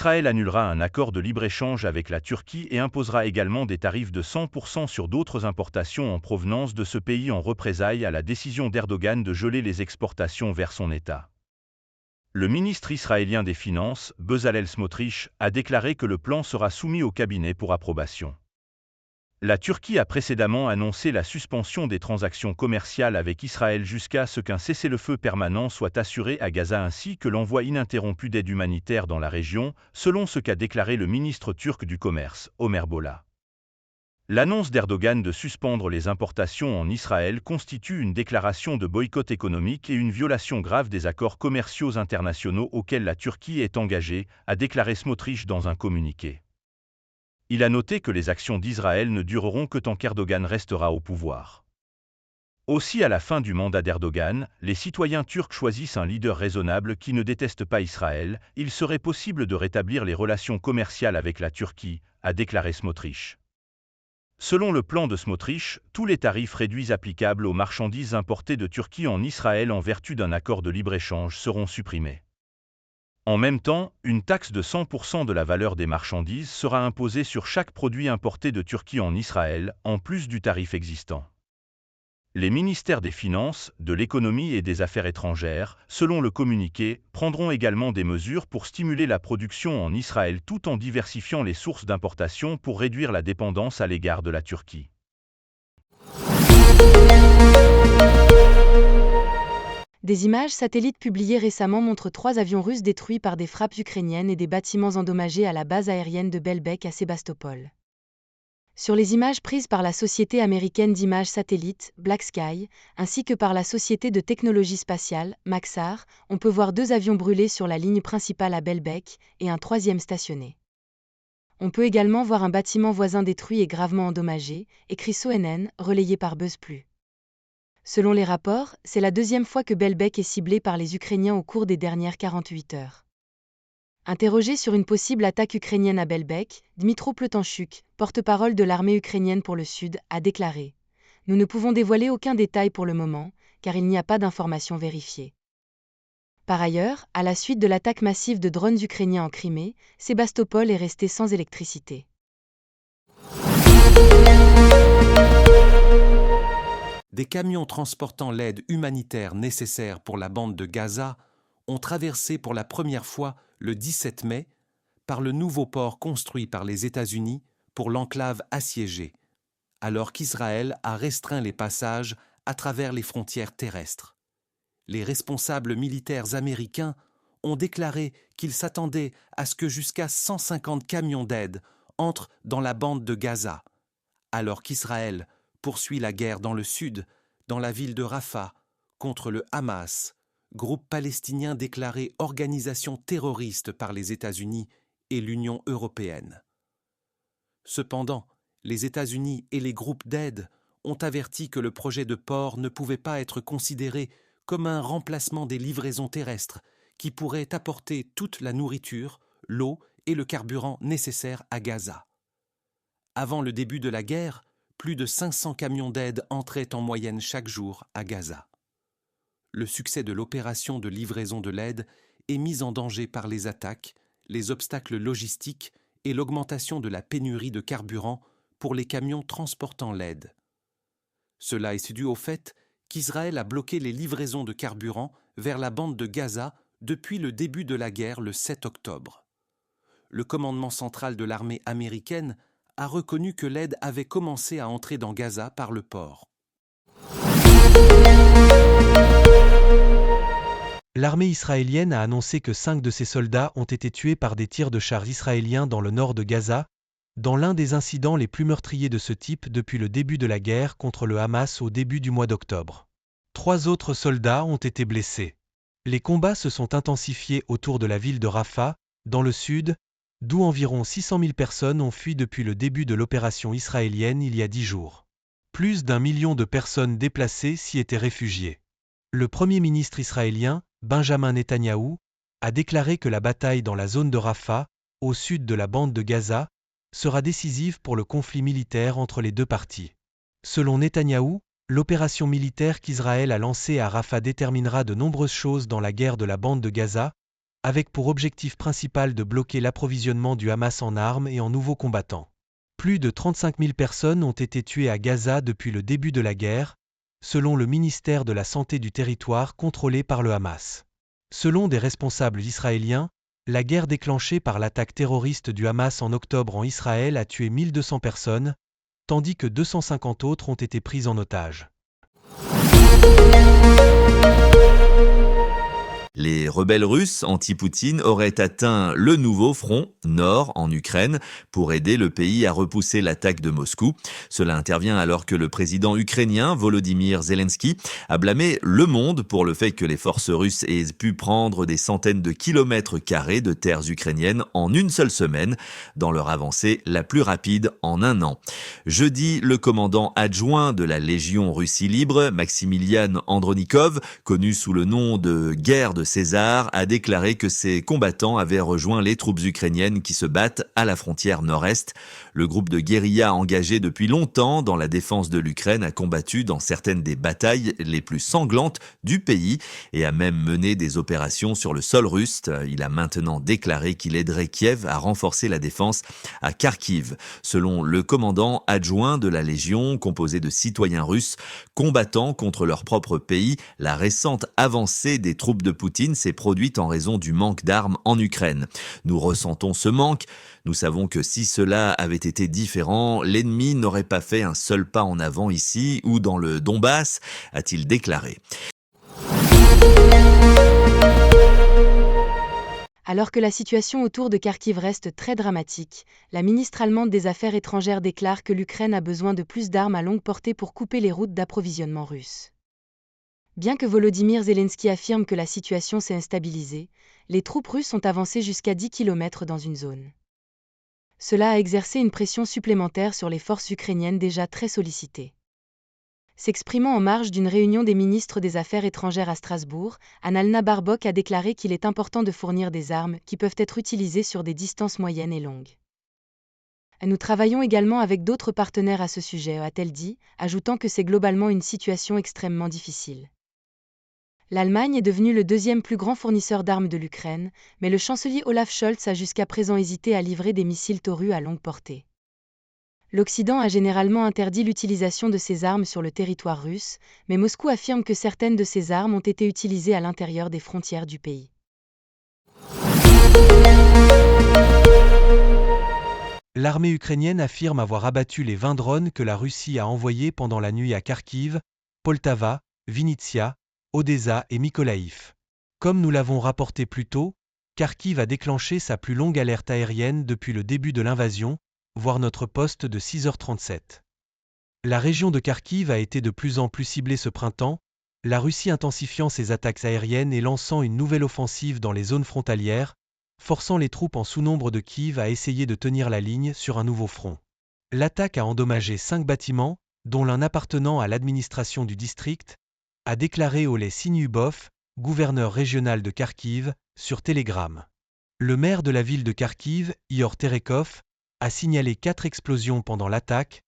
Israël annulera un accord de libre-échange avec la Turquie et imposera également des tarifs de 100% sur d'autres importations en provenance de ce pays en représailles à la décision d'Erdogan de geler les exportations vers son État. Le ministre israélien des Finances, Bezalel Smotrich, a déclaré que le plan sera soumis au cabinet pour approbation. La Turquie a précédemment annoncé la suspension des transactions commerciales avec Israël jusqu'à ce qu'un cessez-le-feu permanent soit assuré à Gaza ainsi que l'envoi ininterrompu d'aide humanitaire dans la région, selon ce qu'a déclaré le ministre turc du Commerce, Ömer Bola. L'annonce d'Erdogan de suspendre les importations en Israël constitue une déclaration de boycott économique et une violation grave des accords commerciaux internationaux auxquels la Turquie est engagée, a déclaré Smotrich dans un communiqué. Il a noté que les actions d'Israël ne dureront que tant qu'Erdogan restera au pouvoir. Aussi à la fin du mandat d'Erdogan, les citoyens turcs choisissent un leader raisonnable qui ne déteste pas Israël, il serait possible de rétablir les relations commerciales avec la Turquie, a déclaré Smotrich. Selon le plan de Smotrich, tous les tarifs réduits applicables aux marchandises importées de Turquie en Israël en vertu d'un accord de libre-échange seront supprimés. En même temps, une taxe de 100% de la valeur des marchandises sera imposée sur chaque produit importé de Turquie en Israël, en plus du tarif existant. Les ministères des Finances, de l'Économie et des Affaires étrangères, selon le communiqué, prendront également des mesures pour stimuler la production en Israël tout en diversifiant les sources d'importation pour réduire la dépendance à l'égard de la Turquie. Des images satellites publiées récemment montrent 3 avions russes détruits par des frappes ukrainiennes et des bâtiments endommagés à la base aérienne de Belbek à Sébastopol. Sur les images prises par la société américaine d'images satellites, Black Sky, ainsi que par la société de technologie spatiale, Maxar, on peut voir 2 avions brûlés sur la ligne principale à Belbek et un 3e stationné. On peut également voir un bâtiment voisin détruit et gravement endommagé, écrit CNN, relayé par BuzzPlus. Selon les rapports, c'est la 2e fois que Belbek est ciblé par les Ukrainiens au cours des dernières 48 heures. Interrogé sur une possible attaque ukrainienne à Belbek, Dmytro Pletanchuk, porte-parole de l'armée ukrainienne pour le Sud, a déclaré « Nous ne pouvons dévoiler aucun détail pour le moment, car il n'y a pas d'informations vérifiées. » Par ailleurs, à la suite de l'attaque massive de drones ukrainiens en Crimée, Sébastopol est resté sans électricité. Des camions transportant l'aide humanitaire nécessaire pour la bande de Gaza ont traversé pour la première fois le 17 mai par le nouveau port construit par les États-Unis pour l'enclave assiégée, alors qu'Israël a restreint les passages à travers les frontières terrestres. Les responsables militaires américains ont déclaré qu'ils s'attendaient à ce que jusqu'à 150 camions d'aide entrent dans la bande de Gaza, alors qu'Israël poursuit la guerre dans le sud, dans la ville de Rafah, contre le Hamas, groupe palestinien déclaré organisation terroriste par les États-Unis et l'Union européenne. Cependant, les États-Unis et les groupes d'aide ont averti que le projet de port ne pouvait pas être considéré comme un remplacement des livraisons terrestres qui pourraient apporter toute la nourriture, l'eau et le carburant nécessaires à Gaza. Avant le début de la guerre, plus de 500 camions d'aide entraient en moyenne chaque jour à Gaza. Le succès de l'opération de livraison de l'aide est mis en danger par les attaques, les obstacles logistiques et l'augmentation de la pénurie de carburant pour les camions transportant l'aide. Cela est dû au fait qu'Israël a bloqué les livraisons de carburant vers la bande de Gaza depuis le début de la guerre le 7 octobre. Le commandement central de l'armée américaine a reconnu que l'aide avait commencé à entrer dans Gaza par le port. L'armée israélienne a annoncé que 5 de ses soldats ont été tués par des tirs de chars israéliens dans le nord de Gaza, dans l'un des incidents les plus meurtriers de ce type depuis le début de la guerre contre le Hamas au début du mois d'octobre. 3 autres soldats ont été blessés. Les combats se sont intensifiés autour de la ville de Rafah, dans le sud, d'où environ 600 000 personnes ont fui depuis le début de l'opération israélienne il y a 10 jours. Plus d'1 million de personnes déplacées s'y étaient réfugiées. Le Premier ministre israélien, Benjamin Netanyahou, a déclaré que la bataille dans la zone de Rafah, au sud de la bande de Gaza, sera décisive pour le conflit militaire entre les deux parties. Selon Netanyahou, l'opération militaire qu'Israël a lancée à Rafah déterminera de nombreuses choses dans la guerre de la bande de Gaza, avec pour objectif principal de bloquer l'approvisionnement du Hamas en armes et en nouveaux combattants. Plus de 35 000 personnes ont été tuées à Gaza depuis le début de la guerre, selon le ministère de la Santé du territoire contrôlé par le Hamas. Selon des responsables israéliens, la guerre déclenchée par l'attaque terroriste du Hamas en octobre en Israël a tué 1200 personnes, tandis que 250 autres ont été prises en otage. Les rebelles russes anti-Poutine auraient atteint le nouveau front nord en Ukraine pour aider le pays à repousser l'attaque de Moscou. Cela intervient alors que le président ukrainien Volodymyr Zelensky a blâmé le monde pour le fait que les forces russes aient pu prendre des centaines de kilomètres carrés de terres ukrainiennes en une seule semaine, dans leur avancée la plus rapide en un an. Jeudi, le commandant adjoint de la Légion Russie libre, Maximilian Andronikov, connu sous le nom de guerre de César, a déclaré que ses combattants avaient rejoint les troupes ukrainiennes qui se battent à la frontière nord-est. Le groupe de guérilla engagé depuis longtemps dans la défense de l'Ukraine a combattu dans certaines des batailles les plus sanglantes du pays et a même mené des opérations sur le sol russe. Il a maintenant déclaré qu'il aiderait Kiev à renforcer la défense à Kharkiv. Selon le commandant adjoint de la Légion, composé de citoyens russes combattant contre leur propre pays, la récente avancée des troupes de Poutine s'est produite en raison du manque d'armes en Ukraine. Nous ressentons ce manque. Nous savons que si cela avait été différent, l'ennemi n'aurait pas fait un seul pas en avant ici ou dans le Donbass, a-t-il déclaré. Alors que la situation autour de Kharkiv reste très dramatique, la ministre allemande des Affaires étrangères déclare que l'Ukraine a besoin de plus d'armes à longue portée pour couper les routes d'approvisionnement russes. Bien que Volodymyr Zelensky affirme que la situation s'est instabilisée, les troupes russes ont avancé jusqu'à 10 km dans une zone. Cela a exercé une pression supplémentaire sur les forces ukrainiennes déjà très sollicitées. S'exprimant en marge d'une réunion des ministres des Affaires étrangères à Strasbourg, Annalena Baerbock a déclaré qu'il est important de fournir des armes qui peuvent être utilisées sur des distances moyennes et longues. Nous travaillons également avec d'autres partenaires à ce sujet, a-t-elle dit, ajoutant que c'est globalement une situation extrêmement difficile. L'Allemagne est devenue le deuxième plus grand fournisseur d'armes de l'Ukraine, mais le chancelier Olaf Scholz a jusqu'à présent hésité à livrer des missiles Taurus à longue portée. L'Occident a généralement interdit l'utilisation de ces armes sur le territoire russe, mais Moscou affirme que certaines de ces armes ont été utilisées à l'intérieur des frontières du pays. L'armée ukrainienne affirme avoir abattu les 20 drones que la Russie a envoyés pendant la nuit à Kharkiv, Poltava, Vinnytsia, Odessa et Mykolaïv. Comme nous l'avons rapporté plus tôt, Kharkiv a déclenché sa plus longue alerte aérienne depuis le début de l'invasion, voire notre poste de 6h37. La région de Kharkiv a été de plus en plus ciblée ce printemps, la Russie intensifiant ses attaques aériennes et lançant une nouvelle offensive dans les zones frontalières, forçant les troupes en sous-nombre de Kiev à essayer de tenir la ligne sur un nouveau front. L'attaque a endommagé 5 bâtiments, dont l'un appartenant à l'administration du district, a déclaré Oleh Sinyubov, gouverneur régional de Kharkiv, sur Telegram. Le maire de la ville de Kharkiv, Ihor Terekov, a signalé 4 explosions pendant l'attaque,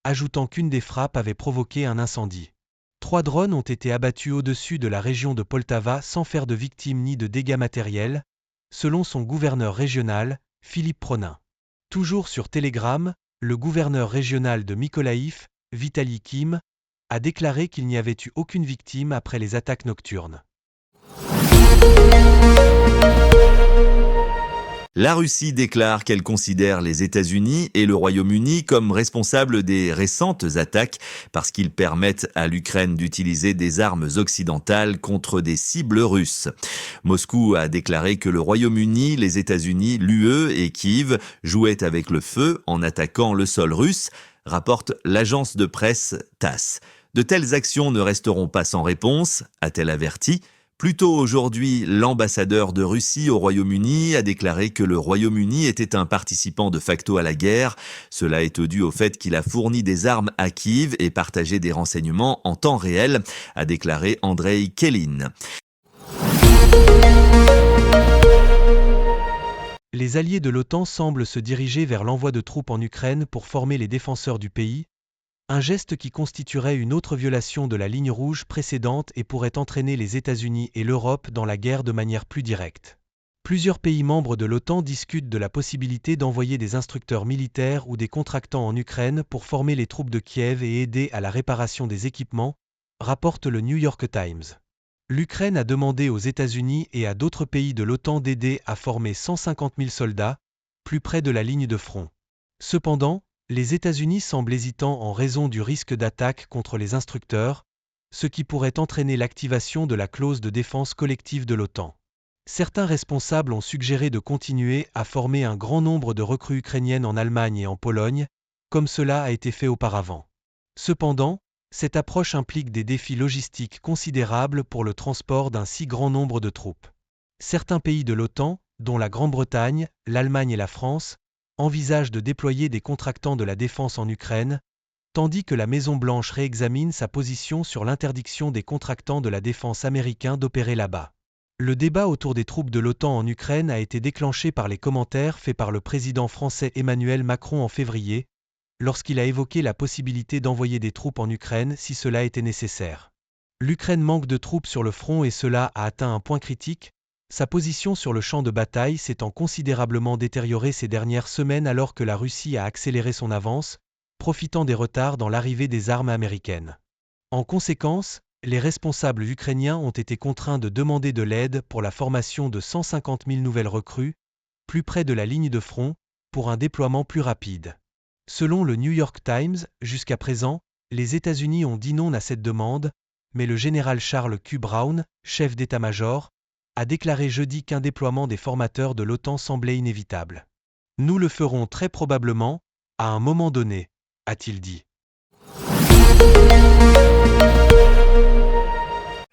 ajoutant qu'une des frappes avait provoqué un incendie. 3 drones ont été abattus au-dessus de la région de Poltava sans faire de victimes ni de dégâts matériels, selon son gouverneur régional, Philippe Pronin. Toujours sur Telegram, le gouverneur régional de Mykolaïv, Vitaly Kim, a déclaré qu'il n'y avait eu aucune victime après les attaques nocturnes. La Russie déclare qu'elle considère les États-Unis et le Royaume-Uni comme responsables des récentes attaques parce qu'ils permettent à l'Ukraine d'utiliser des armes occidentales contre des cibles russes. Moscou a déclaré que le Royaume-Uni, les États-Unis, l'UE et Kiev jouaient avec le feu en attaquant le sol russe, rapporte l'agence de presse TASS. De telles actions ne resteront pas sans réponse, a-t-elle averti. Plus tôt aujourd'hui, l'ambassadeur de Russie au Royaume-Uni a déclaré que le Royaume-Uni était un participant de facto à la guerre. Cela est dû au fait qu'il a fourni des armes à Kiev et partagé des renseignements en temps réel, a déclaré Andrei Kelin. Les alliés de l'OTAN semblent se diriger vers l'envoi de troupes en Ukraine pour former les défenseurs du pays, un geste qui constituerait une autre violation de la ligne rouge précédente et pourrait entraîner les États-Unis et l'Europe dans la guerre de manière plus directe. Plusieurs pays membres de l'OTAN discutent de la possibilité d'envoyer des instructeurs militaires ou des contractants en Ukraine pour former les troupes de Kiev et aider à la réparation des équipements, rapporte le New York Times. L'Ukraine a demandé aux États-Unis et à d'autres pays de l'OTAN d'aider à former 150 000 soldats, plus près de la ligne de front. Cependant, les États-Unis semblent hésitants en raison du risque d'attaque contre les instructeurs, ce qui pourrait entraîner l'activation de la clause de défense collective de l'OTAN. Certains responsables ont suggéré de continuer à former un grand nombre de recrues ukrainiennes en Allemagne et en Pologne, comme cela a été fait auparavant. Cependant, cette approche implique des défis logistiques considérables pour le transport d'un si grand nombre de troupes. Certains pays de l'OTAN, dont la Grande-Bretagne, l'Allemagne et la France, envisagent de déployer des contractants de la défense en Ukraine, tandis que la Maison-Blanche réexamine sa position sur l'interdiction des contractants de la défense américains d'opérer là-bas. Le débat autour des troupes de l'OTAN en Ukraine a été déclenché par les commentaires faits par le président français Emmanuel Macron en février, lorsqu'il a évoqué la possibilité d'envoyer des troupes en Ukraine si cela était nécessaire. L'Ukraine manque de troupes sur le front et cela a atteint un point critique. Sa position sur le champ de bataille s'étant considérablement détériorée ces dernières semaines alors que la Russie a accéléré son avance, profitant des retards dans l'arrivée des armes américaines. En conséquence, les responsables ukrainiens ont été contraints de demander de l'aide pour la formation de 150 000 nouvelles recrues, plus près de la ligne de front, pour un déploiement plus rapide. Selon le New York Times, jusqu'à présent, les États-Unis ont dit non à cette demande, mais le général Charles Q. Brown, chef d'état-major, a déclaré jeudi qu'un déploiement des formateurs de l'OTAN semblait inévitable. « Nous le ferons très probablement, à un moment donné », a-t-il dit.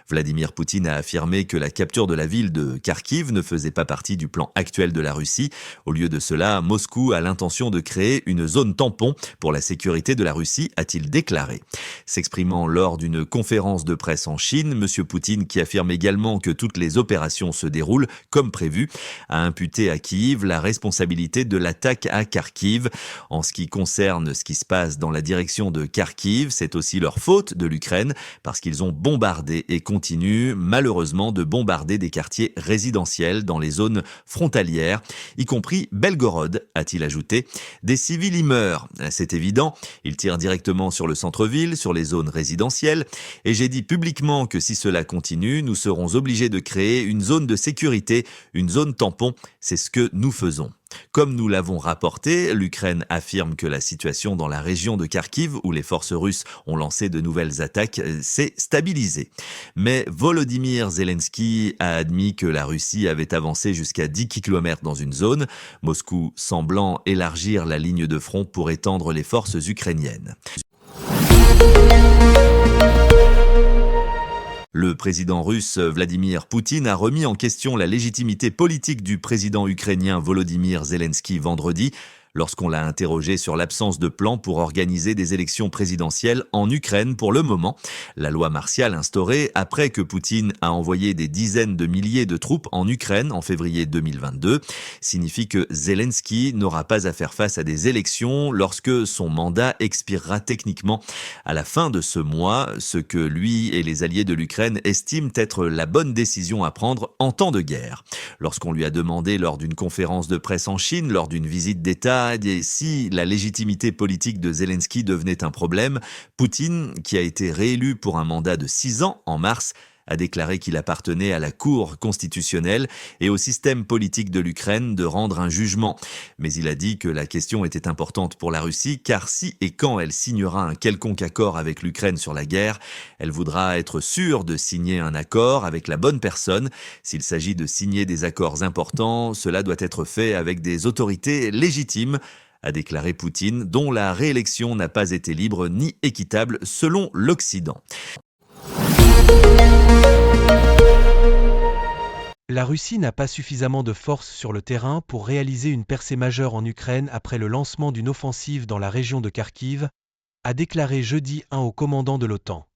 Vladimir Poutine a affirmé que la capture de la ville de Kharkiv ne faisait pas partie du plan actuel de la Russie. Au lieu de cela, Moscou a l'intention de créer une zone tampon pour la sécurité de la Russie, a-t-il déclaré. S'exprimant lors d'une conférence de presse en Chine, M. Poutine, qui affirme également que toutes les opérations se déroulent comme prévu, a imputé à Kiev la responsabilité de l'attaque à Kharkiv. En ce qui concerne ce qui se passe dans la direction de Kharkiv, c'est aussi leur faute de l'Ukraine parce qu'ils ont bombardé et continuent malheureusement de bombarder des quartiers résidentiels dans les zones frontalières, y compris Belgorod, a-t-il ajouté. Des civils y meurent, c'est évident, ils tirent directement sur le centre-ville, sur les zones résidentielles, et j'ai dit publiquement que si cela continue, nous serons obligés de créer une zone de sécurité, une zone tampon, c'est ce que nous faisons. Comme nous l'avons rapporté, l'Ukraine affirme que la situation dans la région de Kharkiv, où les forces russes ont lancé de nouvelles attaques, s'est stabilisée. Mais Volodymyr Zelensky a admis que la Russie avait avancé jusqu'à 10 km dans une zone, Moscou semblant élargir la ligne de front pour étendre les forces ukrainiennes. Le président russe Vladimir Poutine a remis en question la légitimité politique du président ukrainien Volodymyr Zelensky vendredi, lorsqu'on l'a interrogé sur l'absence de plan pour organiser des élections présidentielles en Ukraine pour le moment. La loi martiale instaurée après que Poutine a envoyé des dizaines de milliers de troupes en Ukraine en février 2022 signifie que Zelensky n'aura pas à faire face à des élections lorsque son mandat expirera techniquement à la fin de ce mois, ce que lui et les alliés de l'Ukraine estiment être la bonne décision à prendre en temps de guerre. Lorsqu'on lui a demandé lors d'une conférence de presse en Chine, lors d'une visite d'État, si la légitimité politique de Zelensky devenait un problème, Poutine, qui a été réélu pour un mandat de 6 ans en mars, a déclaré qu'il appartenait à la Cour constitutionnelle et au système politique de l'Ukraine de rendre un jugement. Mais il a dit que la question était importante pour la Russie, car si et quand elle signera un quelconque accord avec l'Ukraine sur la guerre, elle voudra être sûre de signer un accord avec la bonne personne. S'il s'agit de signer des accords importants, cela doit être fait avec des autorités légitimes, a déclaré Poutine, dont la réélection n'a pas été libre ni équitable selon l'Occident. La Russie n'a pas suffisamment de force sur le terrain pour réaliser une percée majeure en Ukraine après le lancement d'une offensive dans la région de Kharkiv, a déclaré jeudi un haut commandant de l'OTAN.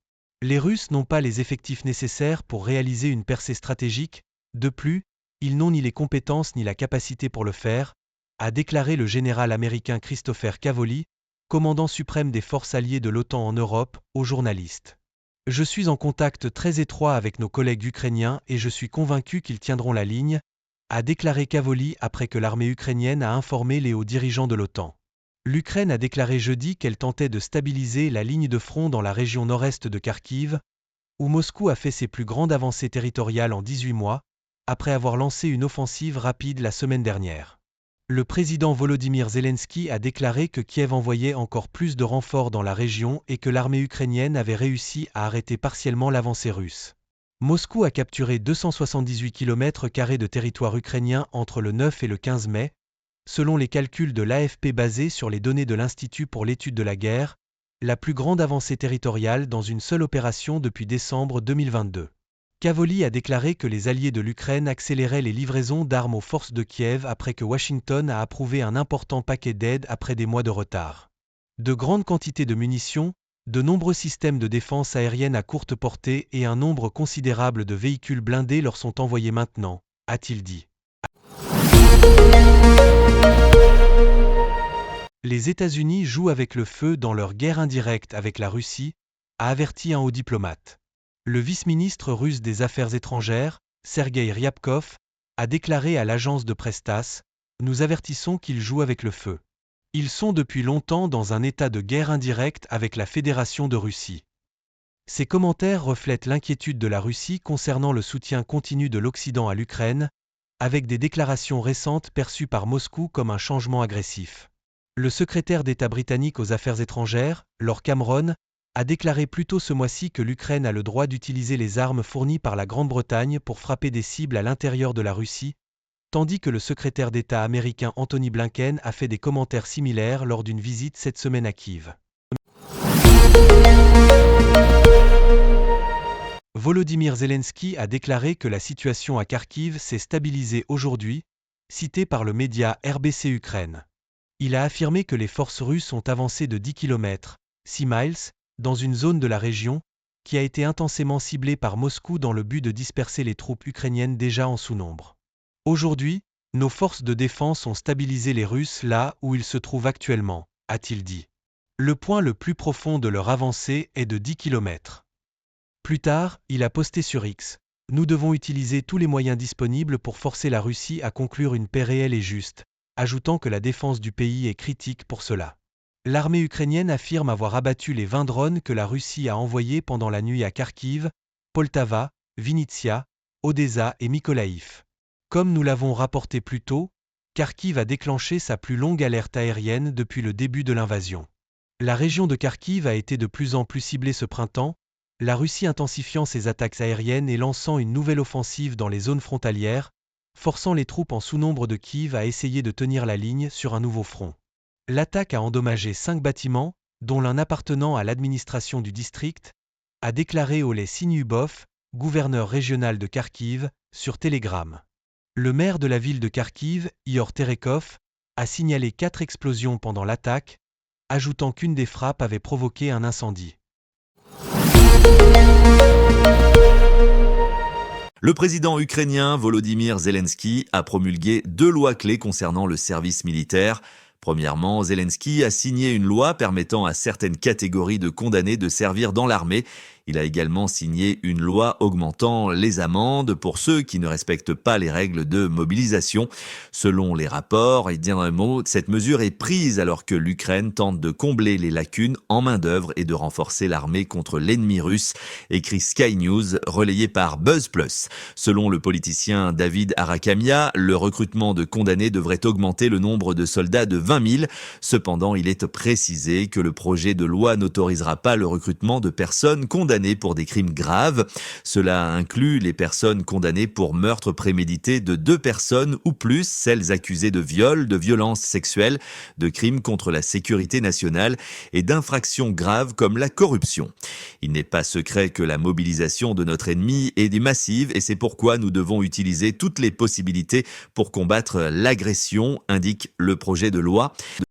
Les Russes n'ont pas les effectifs nécessaires pour réaliser une percée stratégique, de plus, ils n'ont ni les compétences ni la capacité pour le faire, a déclaré le général américain Christopher Cavoli, commandant suprême des forces alliées de l'OTAN en Europe, aux journalistes. Je suis en contact très étroit avec nos collègues ukrainiens et je suis convaincu qu'ils tiendront la ligne, a déclaré Kavoli après que l'armée ukrainienne a informé les hauts dirigeants de l'OTAN. L'Ukraine a déclaré jeudi qu'elle tentait de stabiliser la ligne de front dans la région nord-est de Kharkiv, où Moscou a fait ses plus grandes avancées territoriales en 18 mois, après avoir lancé une offensive rapide la semaine dernière. Le président Volodymyr Zelensky a déclaré que Kiev envoyait encore plus de renforts dans la région et que l'armée ukrainienne avait réussi à arrêter partiellement l'avancée russe. Moscou a capturé 278 km² de territoire ukrainien entre le 9 et le 15 mai, selon les calculs de l'AFP basés sur les données de l'Institut pour l'étude de la guerre, la plus grande avancée territoriale dans une seule opération depuis décembre 2022. Kavoli a déclaré que les alliés de l'Ukraine accéléraient les livraisons d'armes aux forces de Kiev après que Washington a approuvé un important paquet d'aide après des mois de retard. De grandes quantités de munitions, de nombreux systèmes de défense aérienne à courte portée et un nombre considérable de véhicules blindés leur sont envoyés maintenant, a-t-il dit. Les États-Unis jouent avec le feu dans leur guerre indirecte avec la Russie, a averti un haut diplomate. Le vice-ministre russe des Affaires étrangères, Sergueï Ryabkov, a déclaré à l'agence de presse TASS : « Nous avertissons qu'ils jouent avec le feu. Ils sont depuis longtemps dans un état de guerre indirecte avec la Fédération de Russie. » Ces commentaires reflètent l'inquiétude de la Russie concernant le soutien continu de l'Occident à l'Ukraine, avec des déclarations récentes perçues par Moscou comme un changement agressif. Le secrétaire d'État britannique aux Affaires étrangères, Lord Cameron, a déclaré plus tôt ce mois-ci que l'Ukraine a le droit d'utiliser les armes fournies par la Grande-Bretagne pour frapper des cibles à l'intérieur de la Russie, tandis que le secrétaire d'État américain Antony Blinken a fait des commentaires similaires lors d'une visite cette semaine à Kiev. Volodymyr Zelensky a déclaré que la situation à Kharkiv s'est stabilisée aujourd'hui, cité par le média RBC Ukraine. Il a affirmé que les forces russes ont avancé de 10 km, 6 miles, dans une zone de la région, qui a été intensément ciblée par Moscou dans le but de disperser les troupes ukrainiennes déjà en sous-nombre. Aujourd'hui, nos forces de défense ont stabilisé les Russes là où ils se trouvent actuellement, a-t-il dit. Le point le plus profond de leur avancée est de 10 km. Plus tard, il a posté sur X : « Nous devons utiliser tous les moyens disponibles pour forcer la Russie à conclure une paix réelle et juste », ajoutant que la défense du pays est critique pour cela. L'armée ukrainienne affirme avoir abattu les 20 drones que la Russie a envoyés pendant la nuit à Kharkiv, Poltava, Vinnytsia, Odessa et Mykolaïv. Comme nous l'avons rapporté plus tôt, Kharkiv a déclenché sa plus longue alerte aérienne depuis le début de l'invasion. La région de Kharkiv a été de plus en plus ciblée ce printemps, la Russie intensifiant ses attaques aériennes et lançant une nouvelle offensive dans les zones frontalières, forçant les troupes en sous-nombre de Kiev à essayer de tenir la ligne sur un nouveau front. L'attaque a endommagé 5 bâtiments, dont l'un appartenant à l'administration du district, a déclaré Oleh Sinyubov, gouverneur régional de Kharkiv, sur Telegram. Le maire de la ville de Kharkiv, Ihor Terekov, a signalé 4 explosions pendant l'attaque, ajoutant qu'une des frappes avait provoqué un incendie. Le président ukrainien Volodymyr Zelensky a promulgué 2 lois clés concernant le service militaire. Premièrement, Zelensky a signé une loi permettant à certaines catégories de condamnés de servir dans l'armée. Il a également signé une loi augmentant les amendes pour ceux qui ne respectent pas les règles de mobilisation. Selon les rapports, cette mesure est prise alors que l'Ukraine tente de combler les lacunes en main-d'œuvre et de renforcer l'armée contre l'ennemi russe, écrit Sky News, relayé par BuzzPlus. Selon le politicien David Arakamia, le recrutement de condamnés devrait augmenter le nombre de soldats de 20 000. Cependant, il est précisé que le projet de loi n'autorisera pas le recrutement de personnes condamnées pour des crimes graves. Cela inclut les personnes condamnées pour meurtre prémédité de 2 personnes ou plus, celles accusées de viol, de violences sexuelles, de crimes contre la sécurité nationale et d'infractions graves comme la corruption. Il n'est pas secret que la mobilisation de notre ennemi est massive et c'est pourquoi nous devons utiliser toutes les possibilités pour combattre l'agression, indique le projet de loi.